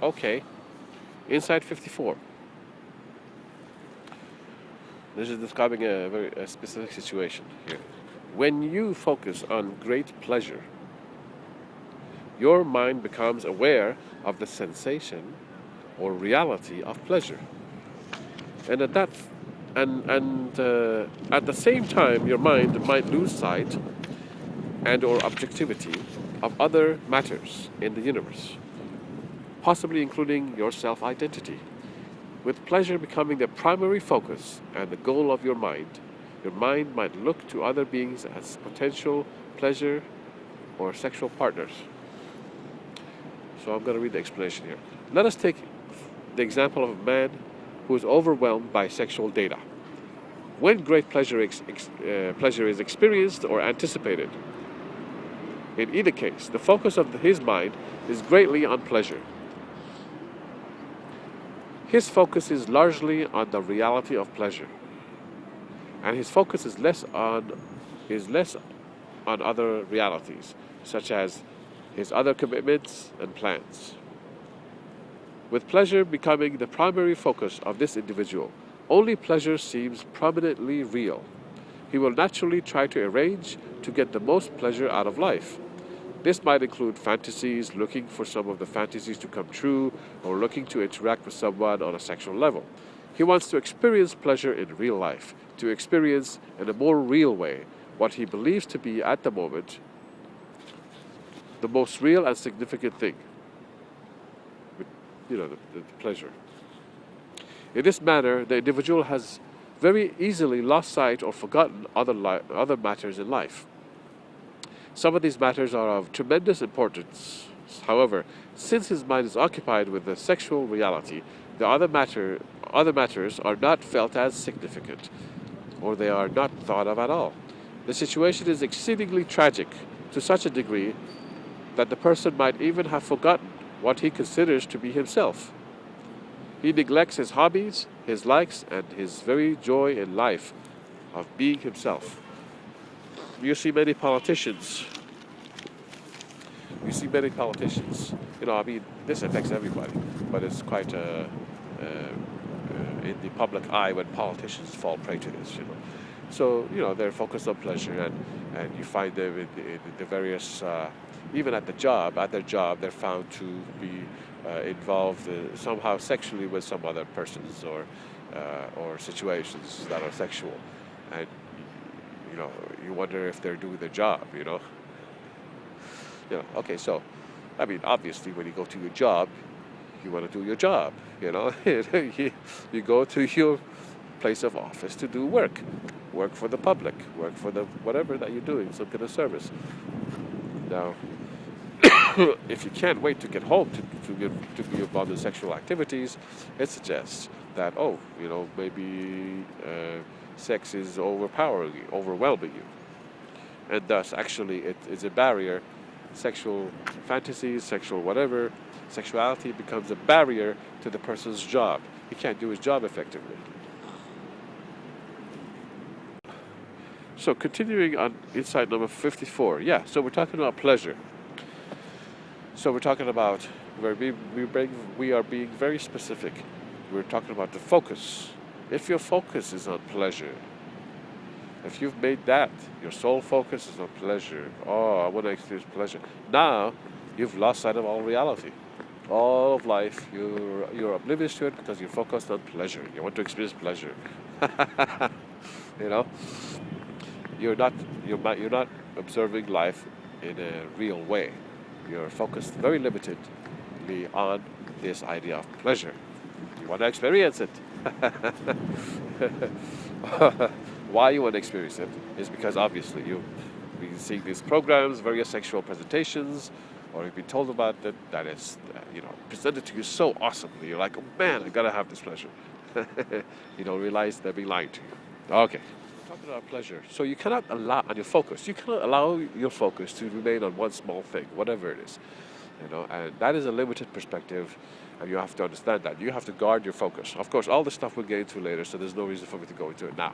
Okay, inside 54. This is describing a very specific situation here. When you focus on great pleasure, your mind becomes aware of the sensation or reality of pleasure. And at the same time, your mind might lose sight and or objectivity of other matters in the universe, possibly including your self-identity. With pleasure becoming the primary focus and the goal of your mind might look to other beings as potential pleasure or sexual partners. So I'm going to read the explanation here. Let us take the example of a man who is overwhelmed by sexual data. When great pleasure is experienced or anticipated, in either case, the focus of his mind is greatly on pleasure. His focus is largely on the reality of pleasure, and his focus is less on other realities, such as his other commitments and plans. With pleasure becoming the primary focus of this individual, only pleasure seems prominently real. He will naturally try to arrange to get the most pleasure out of life. This might include fantasies, looking for some of the fantasies to come true, or looking to interact with someone on a sexual level. He wants to experience pleasure in real life, to experience in a more real way what he believes to be at the moment the most real and significant thing. The pleasure. In this manner, the individual has very easily lost sight or forgotten other matters in life. Some of these matters are of tremendous importance. However, since his mind is occupied with the sexual reality, the other matters are not felt as significant, or they are not thought of at all. The situation is exceedingly tragic to such a degree that the person might even have forgotten what he considers to be himself. He neglects his hobbies, his likes, and his very joy in life of being himself. You see many politicians. This affects everybody, but it's quite in the public eye when politicians fall prey to this, So, they're focused on pleasure, and you find them in the various, even at their job, they're found to be involved somehow sexually with some other persons or situations that are sexual. And you wonder if they're doing their job, Okay, so, obviously when you go to your job, you want to do your job, You go to your place of office to do work for the public, work for the whatever that you're doing, some kind of service. Now, if you can't wait to get home to be involved in sexual activities, it suggests that, maybe sex is overwhelming you. And thus, actually, it is a barrier. Sexual fantasies, sexuality becomes a barrier to the person's job. He can't do his job effectively. So, continuing on insight number 54. Yeah, so we're talking about pleasure. So we're talking about we are being very specific. We're talking about the focus. If your focus is on pleasure, if you've made that your sole focus is on pleasure, I want to experience pleasure. Now you've lost sight of all reality, all of life. You're oblivious to it because you're focused on pleasure. You want to experience pleasure. You're not observing life in a real way. You're focused very limitedly on this idea of pleasure. You want to experience it. Why you want to experience it is because obviously you've been seeing these programs, various sexual presentations, or you've been told about it, that is, presented to you so awesomely. You're like, oh man, I gotta have this pleasure. You don't realize they're being lied to you. Okay. Talking about pleasure. So you cannot allow your focus to remain on one small thing, whatever it is. And that is a limited perspective, and you have to understand that. You have to guard your focus. Of course, all this stuff we'll get into later, so there's no reason for me to go into it now.